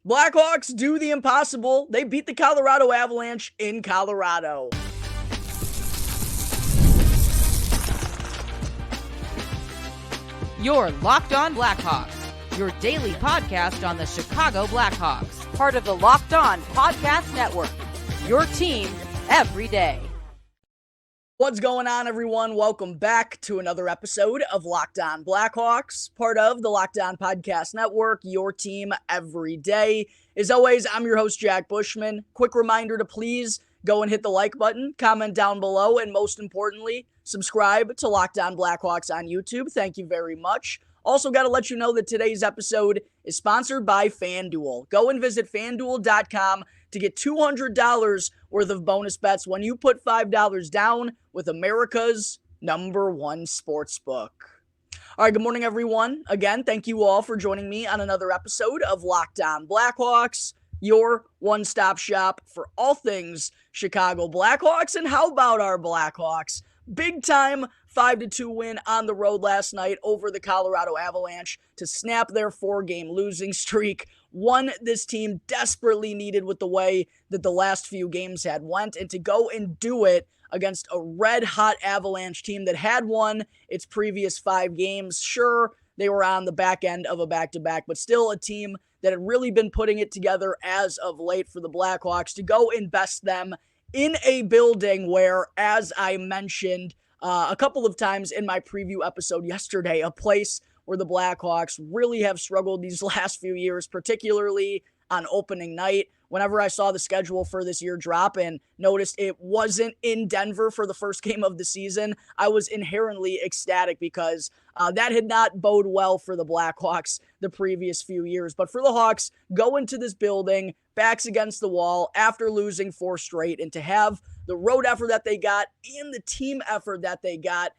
Blackhawks do the impossible. They beat the Colorado Avalanche in Colorado. You're Locked On Blackhawks, your daily podcast on the Chicago Blackhawks, part of the Locked On Podcast Network, your team every day. What's going on, everyone? Welcome back to another episode of Locked On Blackhawks, part of the Locked On Podcast Network, your team every day. As always, I'm your host, Jack Bushman. Quick reminder to please go and hit the like button, comment down below, and most importantly, subscribe to Locked On Blackhawks on YouTube. Thank you very much. Also, got to let you know that today's episode is sponsored by FanDuel. Go and visit FanDuel.com to get $200 worth of bonus bets when you put $5 down with America's number one sportsbook. All right, good morning, everyone. Again, thank you all for joining me on another episode of Locked On Blackhawks, your one-stop shop for all things Chicago Blackhawks. And how about our Blackhawks? Big time 5-2 win on the road last night over the Colorado Avalanche to snap their 4-game losing streak. One this team desperately needed with the way that the last few games had went, and to go and do it against a red-hot Avalanche team that had won its previous 5 games. Sure, they were on the back end of a back-to-back, but still a team that had really been putting it together as of late for the Blackhawks to go and best them in a building where, as I mentioned a couple of times in my preview episode yesterday, a place where the Blackhawks really have struggled these last few years, particularly on opening night. Whenever I saw the schedule for this year drop and noticed it wasn't in Denver for the first game of the season, I was inherently ecstatic because that had not bode well for the Blackhawks the previous few years. But for the Hawks, go into this building, backs against the wall after losing 4 straight, and to have the road effort that they got and the team effort that they got,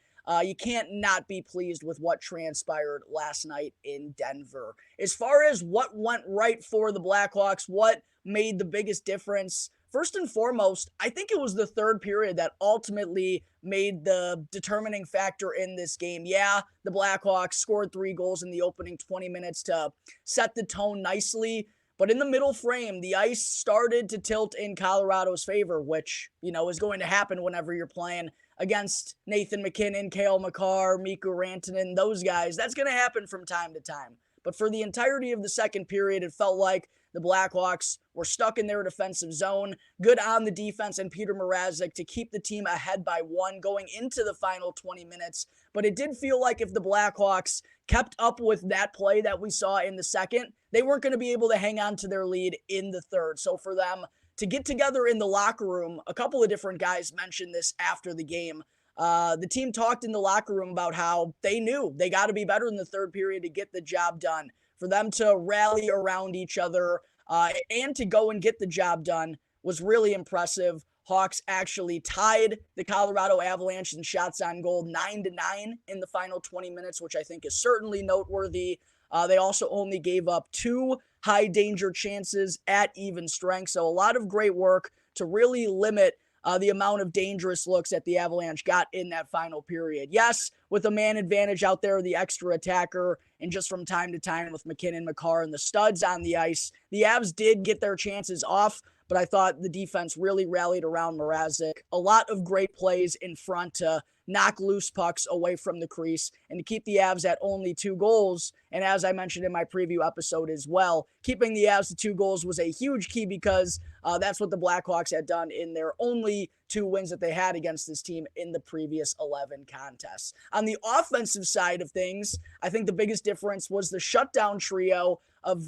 you can't not be pleased with what transpired last night in Denver. As far as what went right for the Blackhawks, what made the biggest difference, first and foremost, I think it was the third period that ultimately made the determining factor in this game. Yeah, the Blackhawks scored 3 goals in the opening 20 minutes to set the tone nicely, but in the middle frame, the ice started to tilt in Colorado's favor, which, is going to happen whenever you're playing against Nathan MacKinnon, Cale Makar, Mikko Rantanen, those guys. That's going to happen from time to time. But for the entirety of the second period, it felt like the Blackhawks were stuck in their defensive zone. Good on the defense and Peter Mrazek to keep the team ahead by 1 going into the final 20 minutes. But it did feel like if the Blackhawks kept up with that play that we saw in the second, they weren't going to be able to hang on to their lead in the third. So for them to get together in the locker room, a couple of different guys mentioned this after the game. The team talked in the locker room about how they knew they got to be better in the third period to get the job done. For them to rally around each other and to go and get the job done was really impressive. Hawks actually tied the Colorado Avalanche in shots on goal 9-9 in the final 20 minutes, which I think is certainly noteworthy. They also only gave up 2 high danger chances at even strength. So a lot of great work to really limit the amount of dangerous looks that the Avalanche got in that final period. Yes, with a man advantage out there, the extra attacker, and just from time to time with MacKinnon, Makar, and the studs on the ice, the Avs did get their chances off, but I thought the defense really rallied around Mrazek. A lot of great plays in front to knock loose pucks away from the crease and to keep the Avs at only 2 goals. And as I mentioned in my preview episode as well, keeping the Avs to 2 goals was a huge key because that's what the Blackhawks had done in their only 2 wins that they had against this team in the previous 11 contests. On the offensive side of things, I think the biggest difference was the shutdown trio of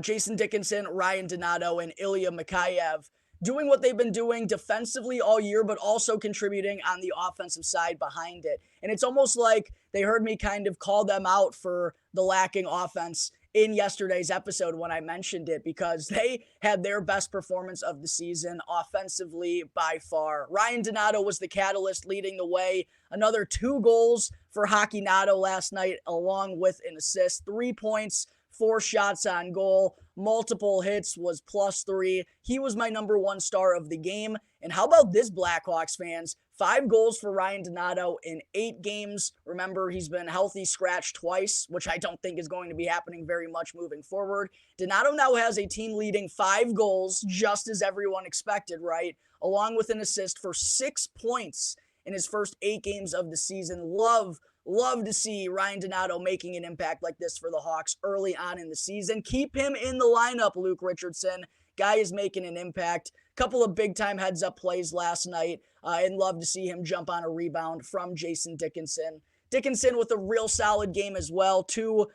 Jason Dickinson, Ryan Donato, and Ilya Mikheyev doing what they've been doing defensively all year, but also contributing on the offensive side behind it. And it's almost like they heard me kind of call them out for the lacking offense in yesterday's episode when I mentioned it, because they had their best performance of the season offensively by far. Ryan Donato was the catalyst leading the way. Another 2 goals for Hockey Nato last night, along with an assist, 3 points, 4 shots on goal. multiple hits, was +3. He was my number one star of the game. And how about this, Blackhawks fans? 5 goals for Ryan Donato in 8 games. Remember, he's been healthy scratched twice, which I don't think is going to be happening very much moving forward. Donato now has a team-leading 5 goals, just as everyone expected, right? Along with an assist for 6 points in his first 8 games of the season. Love to see Ryan Donato making an impact like this for the Hawks early on in the season. Keep him in the lineup, Luke Richardson. Guy is making an impact. Couple of big-time heads-up plays last night, and love to see him jump on a rebound from Jason Dickinson. Dickinson with a real solid game as well. 2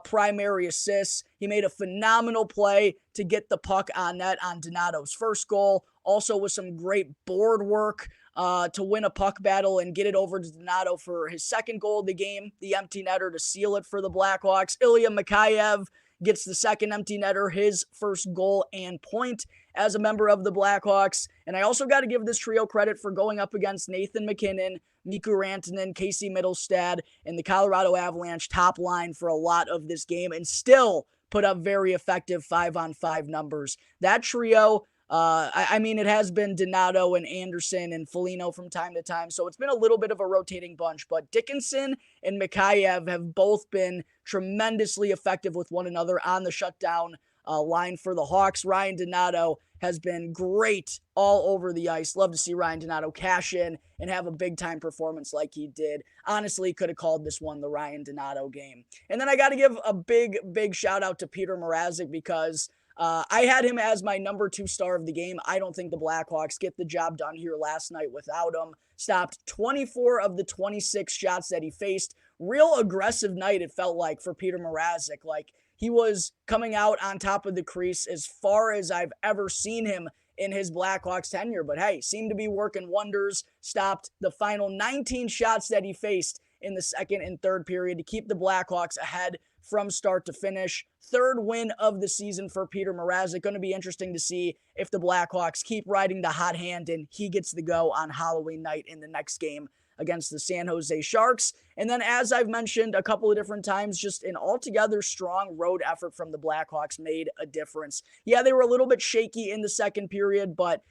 primary assists. He made a phenomenal play to get the puck on net on Donato's first goal. Also with some great board work to win a puck battle and get it over to Donato for his second goal of the game, the empty netter to seal it for the Blackhawks. Ilya Mikheyev gets the second empty netter, his first goal and point as a member of the Blackhawks. And I also got to give this trio credit for going up against Nathan McKinnon, Mikko Rantanen, Casey Middlestad, and the Colorado Avalanche top line for a lot of this game and still put up very effective 5-on-5 numbers. That trio, I mean, it has been Donato and Anderson and Foligno from time to time, so it's been a little bit of a rotating bunch, but Dickinson and Mikheyev have both been tremendously effective with one another on the shutdown line for the Hawks. Ryan Donato has been great all over the ice. Love to see Ryan Donato cash in and have a big-time performance like he did. Honestly, could have called this one the Ryan Donato game. And then I got to give a big shout-out to Peter Mrazek because I had him as my number 2 star of the game. I don't think the Blackhawks get the job done here last night without him. Stopped 24 of the 26 shots that he faced. Real aggressive night, it felt like, for Peter Mrazek. Like, he was coming out on top of the crease as far as I've ever seen him in his Blackhawks tenure. But hey, seemed to be working wonders. Stopped the final 19 shots that he faced in the second and third period to keep the Blackhawks ahead from start to finish. 3rd win of the season for Peter Mrazek. Going to be interesting to see if the Blackhawks keep riding the hot hand and he gets the go on Halloween night in the next game against the San Jose Sharks. And then, as I've mentioned a couple of different times, just an altogether strong road effort from the Blackhawks made a difference. Yeah, they were a little bit shaky in the second period, but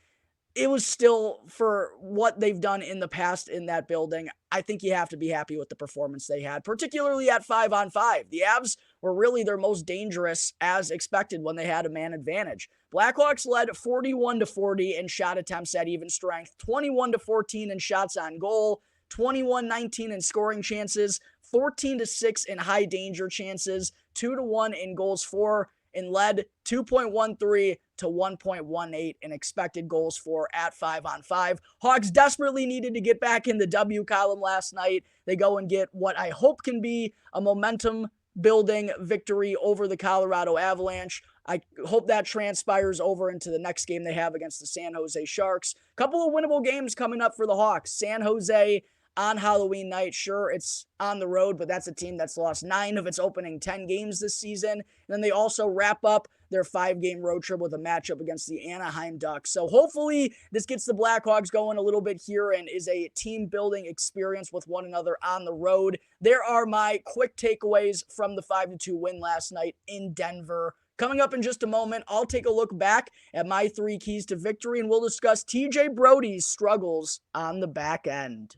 it was still, for what they've done in the past in that building, I think you have to be happy with the performance they had, particularly at 5-on-5. The Avs were really their most dangerous as expected when they had a man advantage. Blackhawks led 41-40 in shot attempts at even strength, 21-14 in shots on goal, 21-19 in scoring chances, 14-6 in high danger chances, 2-1 in goals for, and led 2.13 to 1.18 in expected goals for at 5-on-5. Hawks desperately needed to get back in the W column last night. They go and get what I hope can be a momentum building victory over the Colorado Avalanche. I hope that transpires over into the next game they have against the San Jose Sharks. Couple of winnable games coming up for the Hawks. San Jose on Halloween night. Sure, it's on the road, but that's a team that's lost 9 of its opening 10 games this season. And then they also wrap up their 5-game road trip with a matchup against the Anaheim Ducks. So hopefully this gets the Blackhawks going a little bit here and is a team-building experience with one another on the road. There are my quick takeaways from the 5-2 win last night in Denver. Coming up in just a moment, I'll take a look back at my 3 keys to victory, and we'll discuss TJ Brodie's struggles on the back end.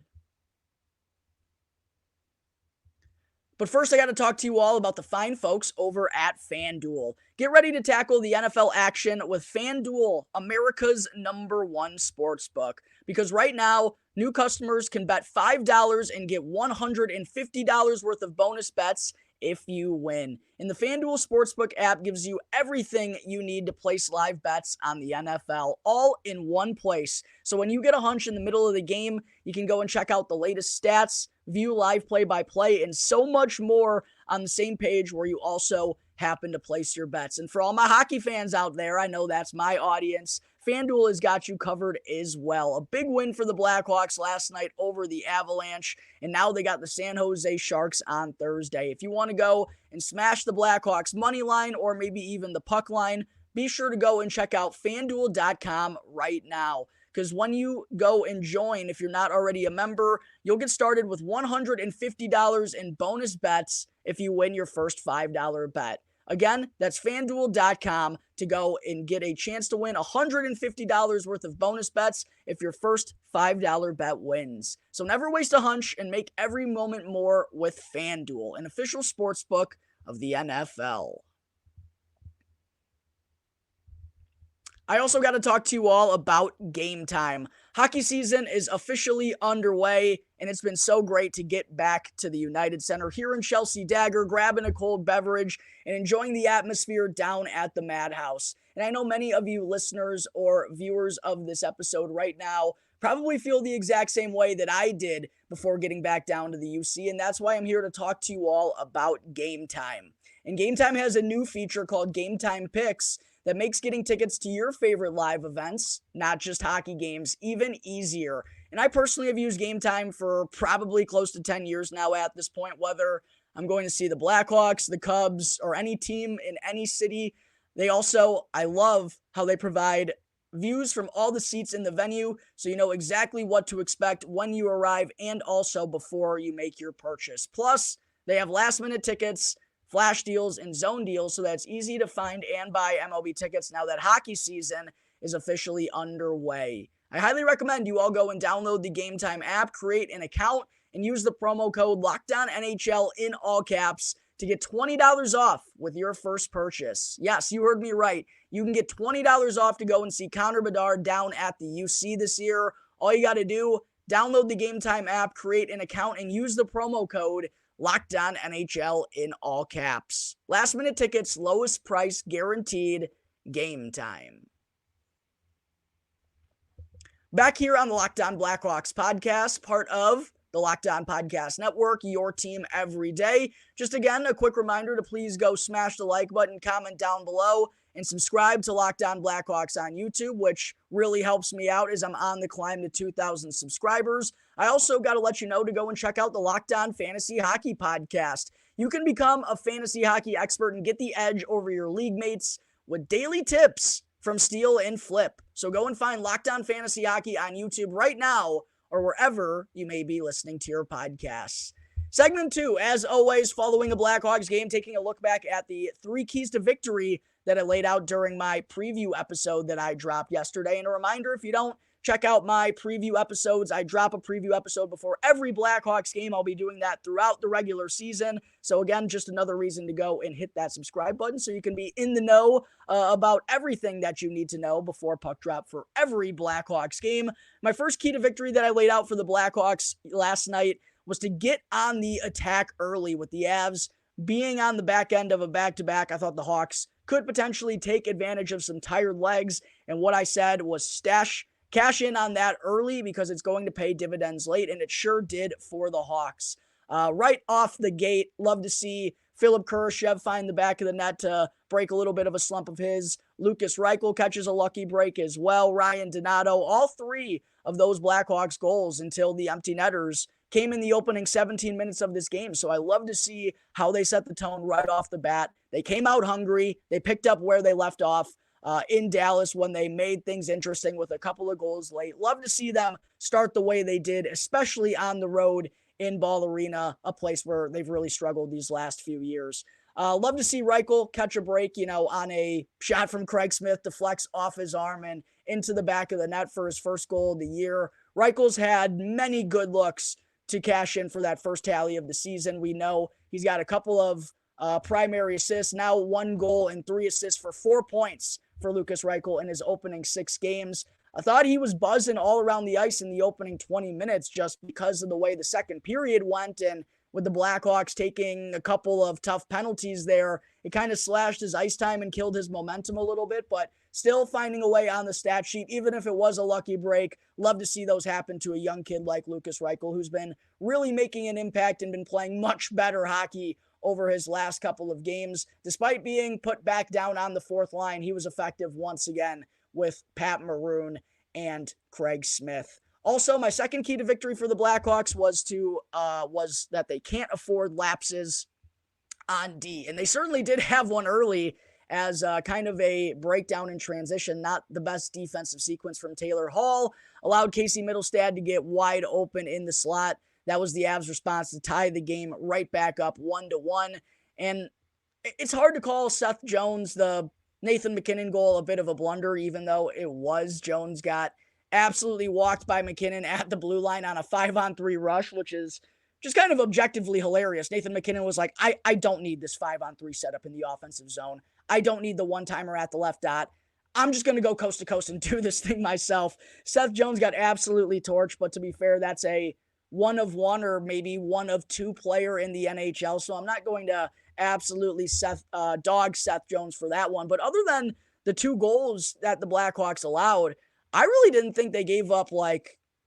But first, I got to talk to you all about the fine folks over at FanDuel. Get ready to tackle the NFL action with FanDuel, America's #1 sportsbook. Because right now, new customers can bet $5 and get $150 worth of bonus bets if you win. And the FanDuel Sportsbook app gives you everything you need to place live bets on the NFL, all in one place. So when you get a hunch in the middle of the game, you can go and check out the latest stats, view live play-by-play, and so much more on the same page where you also happen to place your bets. And for all my hockey fans out there, I know that's my audience, FanDuel has got you covered as well. A big win for the Blackhawks last night over the Avalanche, and now they got the San Jose Sharks on Thursday. If you want to go and smash the Blackhawks money line or maybe even the puck line, be sure to go and check out FanDuel.com right now. Because when you go and join, if you're not already a member, you'll get started with $150 in bonus bets if you win your first $5 bet. Again, that's FanDuel.com to go and get a chance to win $150 worth of bonus bets if your first $5 bet wins. So never waste a hunch and make every moment more with FanDuel, an official sportsbook of the NFL. I also got to talk to you all about Game Time. Hockey season is officially underway, and it's been so great to get back to the United Center here in Chelsea Dagger, grabbing a cold beverage and enjoying the atmosphere down at the Madhouse. And I know many of you listeners or viewers of this episode right now probably feel the exact same way that I did before getting back down to the UC, and that's why I'm here to talk to you all about Game Time. And Game Time has a new feature called Game Time Picks that makes getting tickets to your favorite live events, not just hockey games, even easier. And I personally have used Game Time for probably close to 10 years now at this point, whether I'm going to see the Blackhawks, the Cubs, or any team in any city. I love how they provide views from all the seats in the venue, so you know exactly what to expect when you arrive and also before you make your purchase. Plus, they have last-minute tickets, flash deals, and zone deals, so that it's easy to find and buy MLB tickets now that hockey season is officially underway. I highly recommend you all go and download the Game Time app, create an account, and use the promo code LOCKEDONNHL in all caps to get $20 off with your first purchase. Yes, you heard me right. You can get $20 off to go and see Connor Bedard down at the UC this year. All you got to do, download the Game Time app, create an account, and use the promo code LOCKEDONNHL in all caps. Last minute tickets, lowest price guaranteed. Game Time. Back here on the Locked On Blackhawks podcast, part of the Locked On Podcast Network, your team every day. Just again, a quick reminder to please go smash the like button, comment down below, and subscribe to Locked On Blackhawks on YouTube, which really helps me out as I'm on the climb to 2,000 subscribers. I also got to let you know to go and check out the Locked On Fantasy Hockey Podcast. You can become a fantasy hockey expert and get the edge over your league mates with daily tips from Steal and Flip. So go and find Locked On Fantasy Hockey on YouTube right now or wherever you may be listening to your podcasts. Segment 2, as always, following a Blackhawks game, taking a look back at the 3 keys to victory that I laid out during my preview episode that I dropped yesterday. And a reminder, if you don't check out my preview episodes, I drop a preview episode before every Blackhawks game. I'll be doing that throughout the regular season. So again, just another reason to go and hit that subscribe button so you can be in the know about everything that you need to know before puck drop for every Blackhawks game. My first key to victory that I laid out for the Blackhawks last night was to get on the attack early with the Avs being on the back end of a back-to-back. I thought the Hawks could potentially take advantage of some tired legs, and what I said was cash in on that early because it's going to pay dividends late, and it sure did for the Hawks. Right off the gate, love to see Philip Kurashev find the back of the net to break a little bit of a slump of his. Lucas Reichel catches a lucky break as well. Ryan Donato, all 3 of those Blackhawks goals until the empty netters came in the opening 17 minutes of this game. So I love to see how they set the tone right off the bat. They came out hungry. They picked up where they left off in Dallas when they made things interesting with a couple of goals late. Love to see them start the way they did, especially on the road in Ball Arena, a place where they've really struggled these last few years. Love to see Reichel catch a break, on a shot from Craig Smith, deflects off his arm and into the back of the net for his first goal of the year. Reichel's had many good looks to cash in for that first tally of the season. We know he's got a couple of primary assists, now 1 goal and 3 assists for 4 points for Lucas Reichel in his opening 6 games. I thought he was buzzing all around the ice in the opening 20 minutes just because of the way the second period went, and with the Blackhawks taking a couple of tough penalties there, it kind of slashed his ice time and killed his momentum a little bit, but still finding a way on the stat sheet, even if it was a lucky break. Love to see those happen to a young kid like Lucas Reichel, who's been really making an impact and been playing much better hockey over his last couple of games. Despite being put back down on the 4th line, he was effective once again with Pat Maroon and Craig Smith. Also, my second key to victory for the Blackhawks was that they can't afford lapses on D. And they certainly did have one early as kind of a breakdown in transition. Not the best defensive sequence from Taylor Hall. Allowed Casey Middlestad to get wide open in the slot. That was the Avs' response to tie the game right back up 1-1. And it's hard to call Seth Jones the Nathan MacKinnon goal a bit of a blunder, even though it was. Jones got absolutely walked by MacKinnon at the blue line on a 5-on-3 rush, which is just kind of objectively hilarious. Nathan MacKinnon was like, I don't need this 5-on-3 setup in the offensive zone. I don't need the one-timer at the left dot. I'm just going to go coast to coast and do this thing myself. Seth Jones got absolutely torched, but to be fair, that's a one of one or maybe one of two player in the NHL. So I'm not going to absolutely dog Seth Jones for that one. But other than the 2 goals that the Blackhawks allowed, I really didn't think they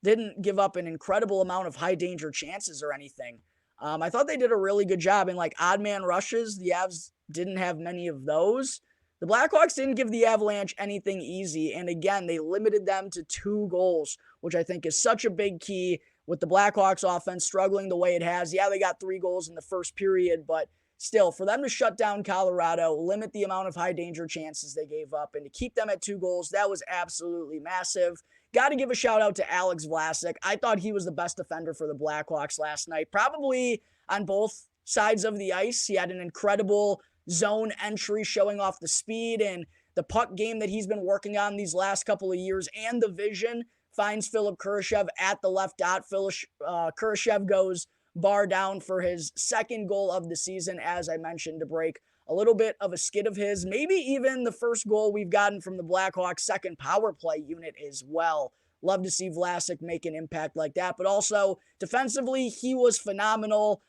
didn't give up an incredible amount of high danger chances or anything. I thought they did a really good job in odd man rushes. The Avs didn't have many of those. The Blackhawks didn't give the Avalanche anything easy. And again, they limited them to 2 goals, which I think is such a big key with the Blackhawks offense struggling the way it has. Yeah, they got 3 goals in the first period, but still, for them to shut down Colorado, limit the amount of high danger chances they gave up, and to keep them at 2 goals, that was absolutely massive. Got to give a shout out to Alex Vlasic. I thought he was the best defender for the Blackhawks last night, probably on both sides of the ice. He had an incredible zone entry showing off the speed and the puck game that he's been working on these last couple of years, and the vision. Finds Philip Kurashev at the left dot. Kurashev goes bar down for his 2nd goal of the season, as I mentioned, to break a little bit of a skid of his. Maybe even the first goal we've gotten from the Blackhawks' second power play unit as well. Love to see Vlasic make an impact like that. But also, defensively, he was phenomenal.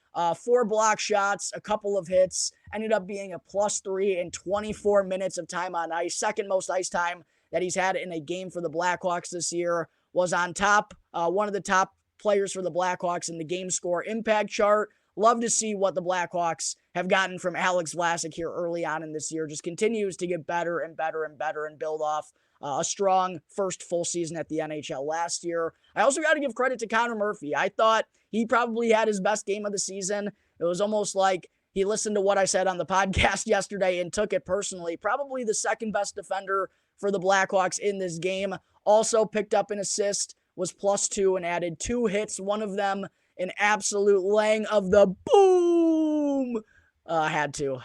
4 block shots, a couple of hits, ended up being a +3 in 24 minutes of time on ice. 2nd most ice time that he's had in a game for the Blackhawks this year. Was on top, one of the top players for the Blackhawks in the game score impact chart. Love to see what the Blackhawks have gotten from Alex Vlasic here early on in this year. Just continues to get better and better and better and build off a strong first full season at the NHL last year. I also got to give credit to Connor Murphy. I thought he probably had his best game of the season. It was almost like he listened to what I said on the podcast yesterday and took it personally. Probably the 2nd best defender for the Blackhawks in this game. Also picked up an assist, was +2, and added 2 hits. One of them an absolute laying of the boom. Had to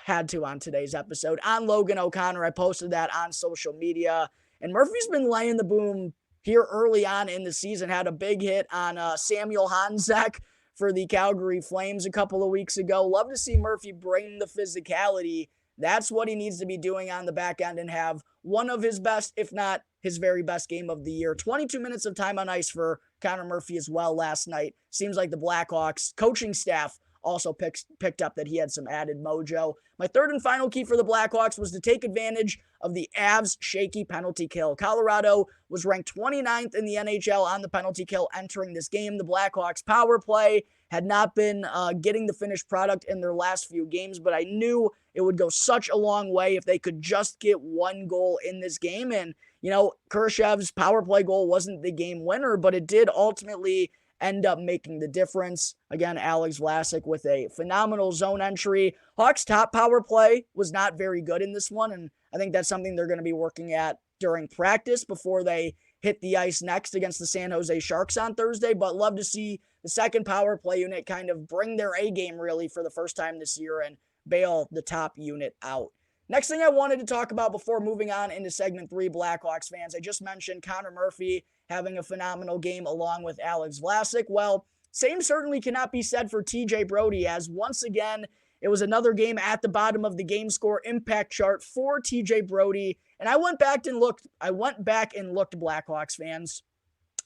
on today's episode. On Logan O'Connor, I posted that on social media. And Murphy's been laying the boom here early on in the season. Had a big hit on Samuel Honzek for the Calgary Flames a couple of weeks ago. Love to see Murphy bring the physicality. That's what he needs to be doing on the back end and have one of his best, if not his very best game of the year. 22 minutes of time on ice for Connor Murphy as well last night. Seems like the Blackhawks coaching staff also picked up that he had some added mojo. My 3rd and final key for the Blackhawks was to take advantage of the Avs' shaky penalty kill. Colorado was ranked 29th in the NHL on the penalty kill entering this game. The Blackhawks' power play had not been getting the finished product in their last few games, but I knew it would go such a long way if they could just get 1 goal in this game. And, Kurashev's power play goal wasn't the game winner, but it did ultimately end up making the difference. Again, Alex Vlasic with a phenomenal zone entry. Hawks' top power play was not very good in this one, and I think that's something they're going to be working at during practice before they hit the ice next against the San Jose Sharks on Thursday. But love to see the 2nd power play unit kind of bring their A game really for the first time this year and bail the top unit out. Next thing I wanted to talk about before moving on into segment 3, Blackhawks fans, I just mentioned Connor Murphy having a phenomenal game along with Alex Vlasic. Well, same certainly cannot be said for TJ Brodie, as once again, it was another game at the bottom of the game score impact chart for TJ Brodie. And I went back and looked, Blackhawks fans.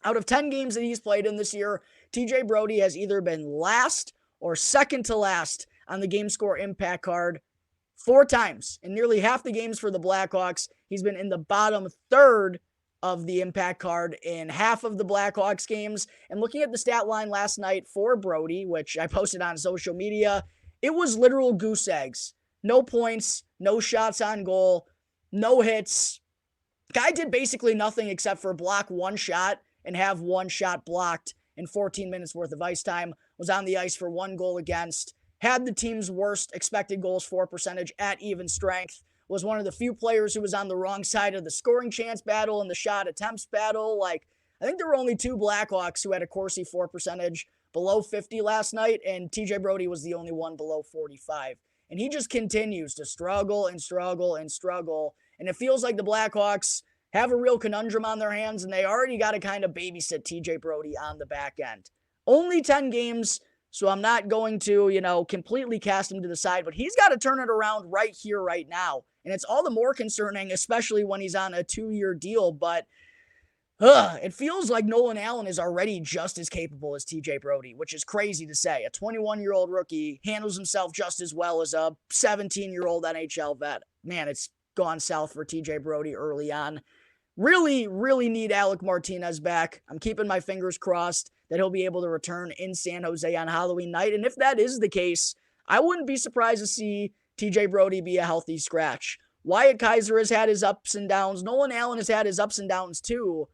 Out of 10 games that he's played in this year, TJ Brodie has either been last or second to last on the game score impact card 4 times. In nearly half the games for the Blackhawks, he's been in the bottom third of the impact card in half of the Blackhawks games. And looking at the stat line last night for Brodie, which I posted on social media, it was literal goose eggs. No points, no shots on goal, no hits. Guy did basically nothing except for block 1 shot and have 1 shot blocked in 14 minutes worth of ice time. Was on the ice for 1 goal against. Had the team's worst expected goals for percentage at even strength. Was one of the few players who was on the wrong side of the scoring chance battle and the shot attempts battle. I think there were only 2 Blackhawks who had a Corsi for percentage below 50 last night, and TJ Brodie was the only one below 45. and he just continues to struggle and struggle and struggle. And it feels like the Blackhawks have a real conundrum on their hands, and they already got to kind of babysit TJ Brodie on the back end. Only 10 games, so I'm not going to, completely cast him to the side, but he's got to turn it around right here, right now. And it's all the more concerning, especially when he's on a 2-year deal. But it feels like Nolan Allen is already just as capable as TJ Brodie, which is crazy to say. A 21-year-old rookie handles himself just as well as a 17-year-old NHL vet. Man, it's gone south for TJ Brodie early on. Really, really need Alec Martinez back. I'm keeping my fingers crossed that he'll be able to return in San Jose on Halloween night. And if that is the case, I wouldn't be surprised to see TJ Brodie be a healthy scratch. Wyatt Kaiser has had his ups and downs. Nolan Allen has had his ups and downs too.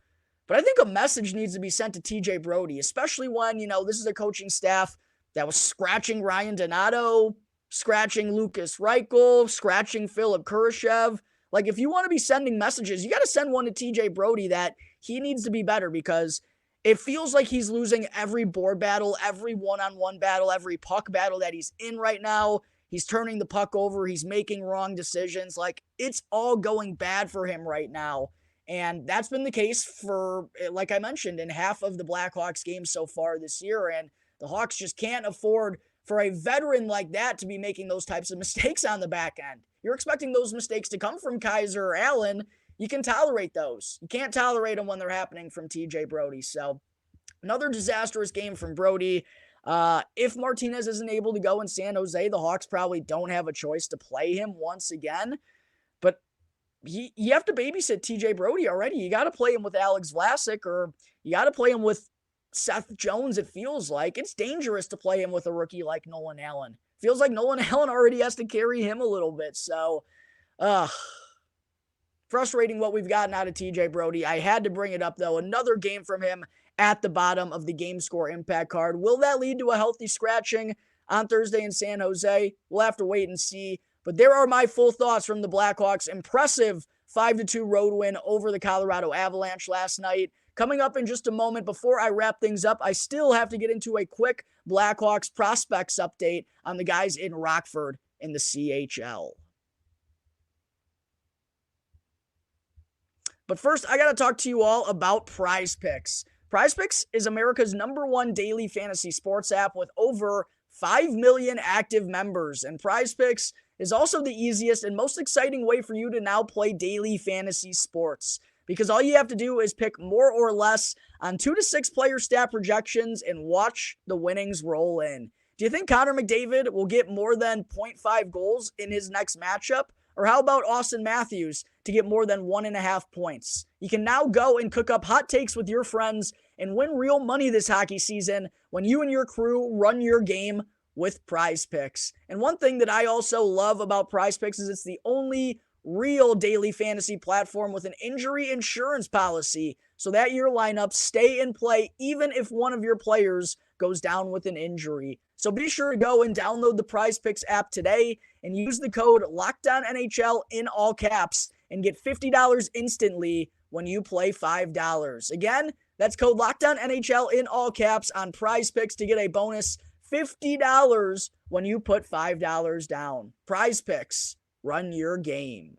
But I think a message needs to be sent to TJ Brodie, especially when, this is a coaching staff that was scratching Ryan Donato, scratching Lucas Reichel, scratching Philip Kurashev. Like, if you want to be sending messages, you got to send one to TJ Brodie that he needs to be better, because it feels like he's losing every board battle, every one-on-one battle, every puck battle that he's in right now. He's turning the puck over. He's making wrong decisions. Like, it's all going bad for him right now. And that's been the case for, like I mentioned, in half of the Blackhawks games so far this year. And the Hawks just can't afford for a veteran like that to be making those types of mistakes on the back end. You're expecting those mistakes to come from Kaiser or Allen. You can tolerate those. You can't tolerate them when they're happening from TJ Brodie. So another disastrous game from Brodie. If Martinez isn't able to go in San Jose, the Hawks probably don't have a choice to play him once again. But you have to babysit TJ Brodie already. You got to play him with Alex Vlasic, or you got to play him with Seth Jones, it feels like. It's dangerous to play him with a rookie like Nolan Allen. Feels like Nolan Allen already has to carry him a little bit. So, frustrating what we've gotten out of TJ Brodie. I had to bring it up, though. Another game from him at the bottom of the game score impact card. Will that lead to a healthy scratching on Thursday in San Jose? We'll have to wait and see. But there are my full thoughts from the Blackhawks' impressive 5-2 road win over the Colorado Avalanche last night. Coming up in just a moment, before I wrap things up, I still have to get into a quick Blackhawks prospects update on the guys in Rockford in the CHL. But first, I got to talk to you all about Prize Picks. Prize Picks is America's #1 daily fantasy sports app with over 5 million active members. And Prize Picks is also the easiest and most exciting way for you to now play daily fantasy sports, because all you have to do is pick more or less on 2 to 6 player stat projections and watch the winnings roll in. Do you think Connor McDavid will get more than 0.5 goals in his next matchup? Or how about Austin Matthews to get more than 1.5 points? You can now go and cook up hot takes with your friends and win real money this hockey season when you and your crew run your game with Prize Picks. And one thing that I also love about Prize Picks is it's the only real daily fantasy platform with an injury insurance policy, so that your lineups stay in play even if one of your players goes down with an injury. So be sure to go and download the Prize Picks app today and use the code LOCKEDONNHL in all caps and get $50 instantly when you play $5. Again, that's code LOCKEDONNHL in all caps on Prize Picks to get a bonus $50 when you put $5 down. Prize Picks. Run your game.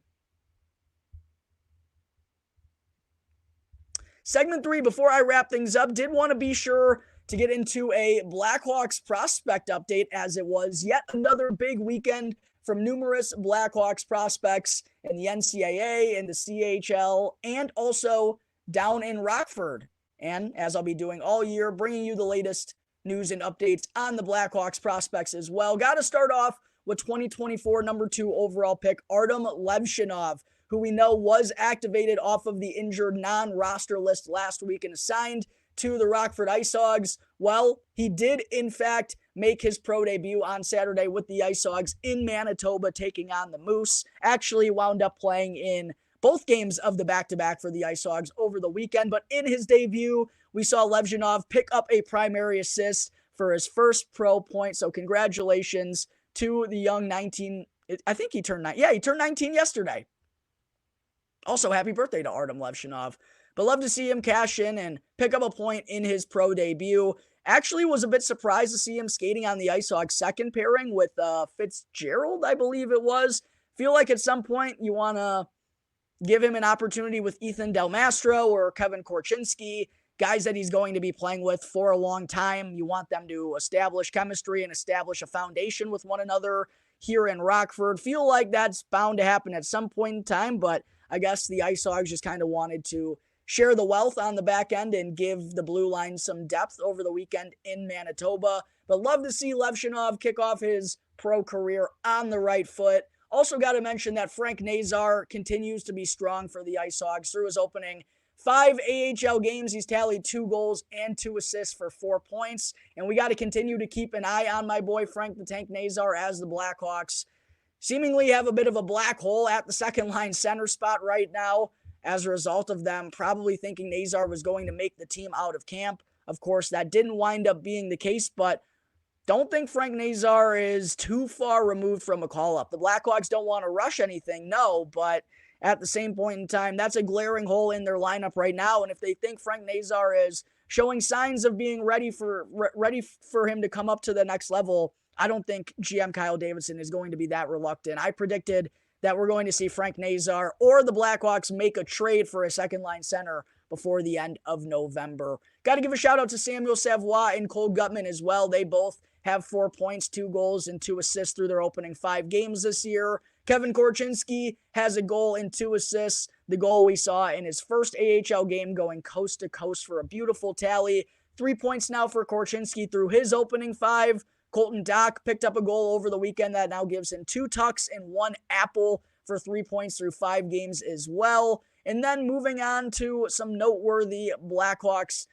Segment 3, before I wrap things up, did want to be sure to get into a Blackhawks prospect update, as it was yet another big weekend from numerous Blackhawks prospects in the NCAA, in the CHL, and also down in Rockford. And as I'll be doing all year, bringing you the latest news and updates on the Blackhawks prospects as well. Got to start off with 2024 number 2 overall pick Artem Levshinov, who we know was activated off of the injured non-roster list last week and assigned to the Rockford Ice Hogs. Well, he did in fact make his pro debut on Saturday with the Ice Hogs in Manitoba, taking on the Moose. Actually wound up playing in both games of the back-to-back for the Ice Hogs over the weekend, but in his debut, we saw Levshinov pick up a primary assist for his first pro point, so congratulations to the young 19, I think he turned 19. Yeah, he turned 19 yesterday. Also, happy birthday to Artem Levshinov. but love to see him cash in and pick up a point in his pro debut. Actually was a bit surprised to see him skating on the IceHogs second pairing with Fitzgerald, I believe it was. Feel like at some point you want to give him an opportunity with Ethan Del Mastro or Kevin Korchinski, guys that he's going to be playing with for a long time. You want them to establish chemistry and establish a foundation with one another here in Rockford. Feel like that's bound to happen at some point in time, but I guess the IceHogs just kind of wanted to share the wealth on the back end and give the blue line some depth over the weekend in Manitoba. But love to see Levshunov kick off his pro career on the right foot. Also got to mention that Frank Nazar continues to be strong for the IceHogs. Through his opening 5 AHL games, he's tallied 2 goals and 2 assists for 4 points. And we got to continue to keep an eye on my boy Frank the Tank Nazar as the Blackhawks seemingly have a bit of a black hole at the second line center spot right now as a result of them probably thinking Nazar was going to make the team out of camp. Of course, that didn't wind up being the case, but don't think Frank Nazar is too far removed from a call-up. The Blackhawks don't want to rush anything, no, but at the same point in time, that's a glaring hole in their lineup right now, and if they think Frank Nazar is showing signs of being ready for him to come up to the next level, I don't think GM Kyle Davidson is going to be that reluctant. I predicted that we're going to see Frank Nazar or the Blackhawks make a trade for a second-line center before the end of November. Got to give a shout-out to Samuel Savoie and Cole Gutman as well. They both have 4 points, 2 goals, and 2 assists through their opening 5 games this year. Kevin Korchinski has a goal and 2 assists. The goal we saw in his first AHL game going coast to coast for a beautiful tally. 3 points now for Korchinski through his opening 5. Colton Dock picked up a goal over the weekend that now gives him 2 tucks and 1 apple for 3 points through 5 games as well. And then moving on to some noteworthy Blackhawks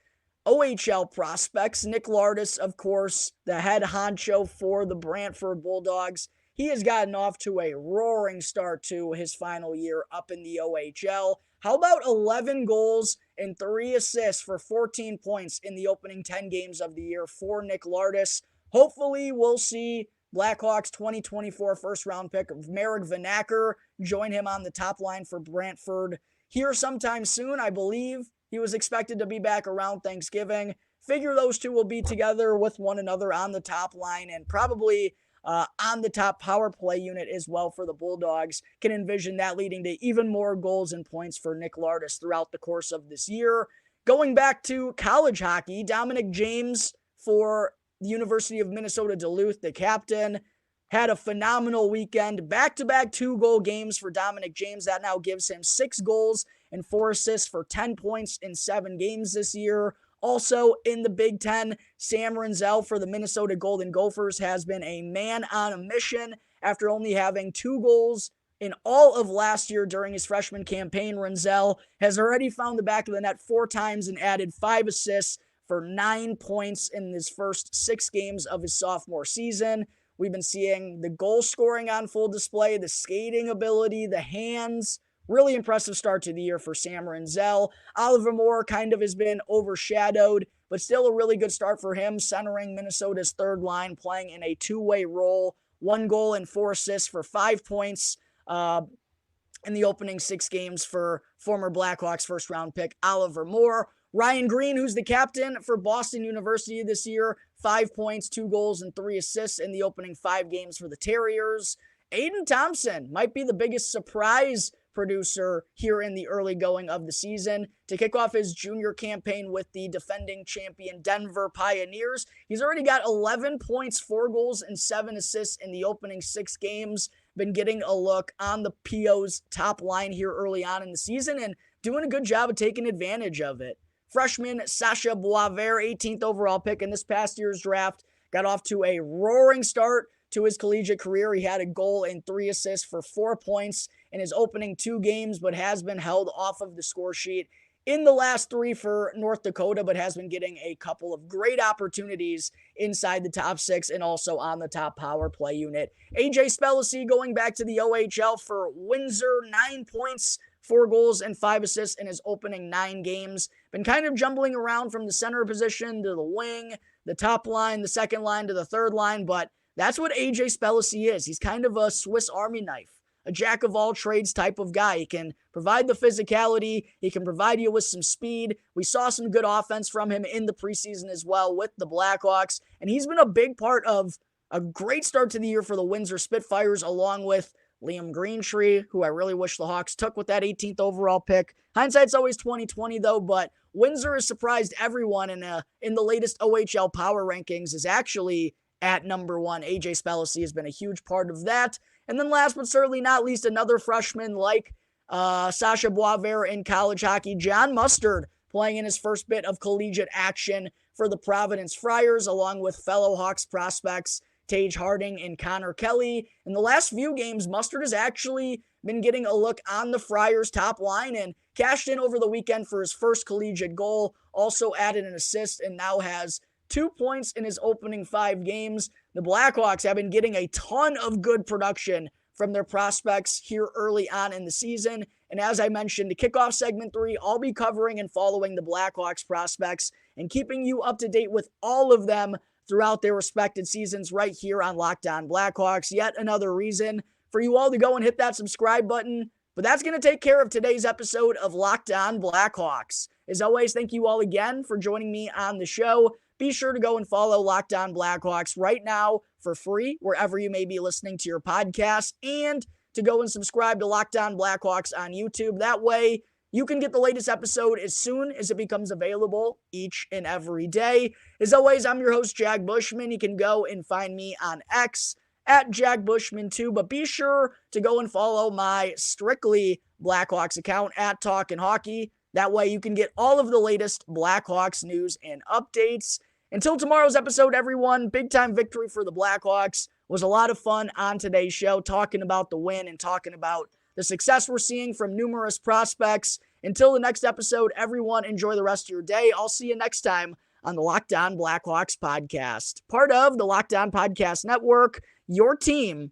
OHL prospects. Nick Lardis, of course, the head honcho for the Brantford Bulldogs. He has gotten off to a roaring start to his final year up in the OHL. How about 11 goals and 3 assists for 14 points in the opening 10 games of the year for Nick Lardis? Hopefully, we'll see Blackhawks 2024 first-round pick of Marek Vanacker join him on the top line for Brantford here sometime soon. I believe he was expected to be back around Thanksgiving. Figure those two will be together with one another on the top line and probably on the top power play unit as well for the Bulldogs. Can envision that leading to even more goals and points for Nick Lardis throughout the course of this year. Going back to college hockey, Dominic James for the University of Minnesota Duluth, the captain, had a phenomenal weekend. Back-to-back 2-goal games for Dominic James. That now gives him 6 goals and 4 assists for 10 points in 7 games this year. Also in the Big Ten, Sam Renzel for the Minnesota Golden Gophers has been a man on a mission after only having 2 goals in all of last year during his freshman campaign. Renzel has already found the back of the net 4 times and added 5 assists for 9 points in his first 6 games of his sophomore season. We've been seeing the goal scoring on full display, the skating ability, the hands. Really impressive start to the year for Sam Renzel. Oliver Moore kind of has been overshadowed, but still a really good start for him, centering Minnesota's third line, playing in a 2-way role. 1 goal and 4 assists for 5 points in the opening 6 games for former Blackhawks first-round pick Oliver Moore. Ryan Green, who's the captain for Boston University this year, 5 points, 2 goals, and 3 assists in the opening 5 games for the Terriers. Aiden Thompson might be the biggest surprise producer here in the early going of the season to kick off his junior campaign with the defending champion Denver Pioneers. He's already got 11 points, 4 goals, and 7 assists in the opening 6 games. Been getting a look on the PO's top line here early on in the season and doing a good job of taking advantage of it. Freshman Sasha Boisvert, 18th overall pick in this past year's draft, got off to a roaring start to his collegiate career. He had a goal and 3 assists for 4 points in his opening 2 games, but has been held off of the score sheet in the last 3 for North Dakota, but has been getting a couple of great opportunities inside the top 6 and also on the top power play unit. AJ Spellacy going back to the OHL for Windsor, 9 points, 4 goals, and 5 assists in his opening 9 games. Been kind of jumbling around from the center position to the wing, the top line, the second line to the third line, but that's what AJ Spellacy is. He's kind of a Swiss Army knife. a jack of all trades type of guy. He can provide the physicality. He can provide you with some speed. We saw some good offense from him in the preseason as well with the Blackhawks, and he's been a big part of a great start to the year for the Windsor Spitfires, along with Liam Greentree, who I really wish the Hawks took with that 18th overall pick. Hindsight's always 20/20 though, but Windsor has surprised everyone in the latest OHL power rankings, is actually at number one. AJ Spellacy has been a huge part of that. And then last but certainly not least, another freshman like Sasha Boisvert in college hockey, John Mustard, playing in his first bit of collegiate action for the Providence Friars, along with fellow Hawks prospects Tage Harding and Connor Kelly. In the last few games, Mustard has actually been getting a look on the Friars' top line and cashed in over the weekend for his first collegiate goal, also added an assist, and now has 2 points in his opening 5 games. The Blackhawks have been getting a ton of good production from their prospects here early on in the season. And as I mentioned, to kick off segment 3, I'll be covering and following the Blackhawks prospects and keeping you up to date with all of them throughout their respected seasons right here on Locked On Blackhawks. Yet another reason for you all to go and hit that subscribe button. But that's going to take care of today's episode of Locked On Blackhawks. As always, thank you all again for joining me on the show. Be sure to go and follow Locked On Blackhawks right now for free, wherever you may be listening to your podcast, and to go and subscribe to Locked On Blackhawks on YouTube. That way, you can get the latest episode as soon as it becomes available each and every day. As always, I'm your host, Jag Bushman. You can go and find me on X at Jag Bushman 2, but be sure to go and follow my strictly Blackhawks account at Talkin' Hockey. That way you can get all of the latest Blackhawks news and updates. Until tomorrow's episode, everyone, big time victory for the Blackhawks. Was a lot of fun on today's show, talking about the win and talking about the success we're seeing from numerous prospects. Until the next episode, everyone, enjoy the rest of your day. I'll see you next time on the Locked On Blackhawks podcast, part of the Locked On Podcast Network, your team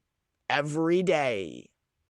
every day.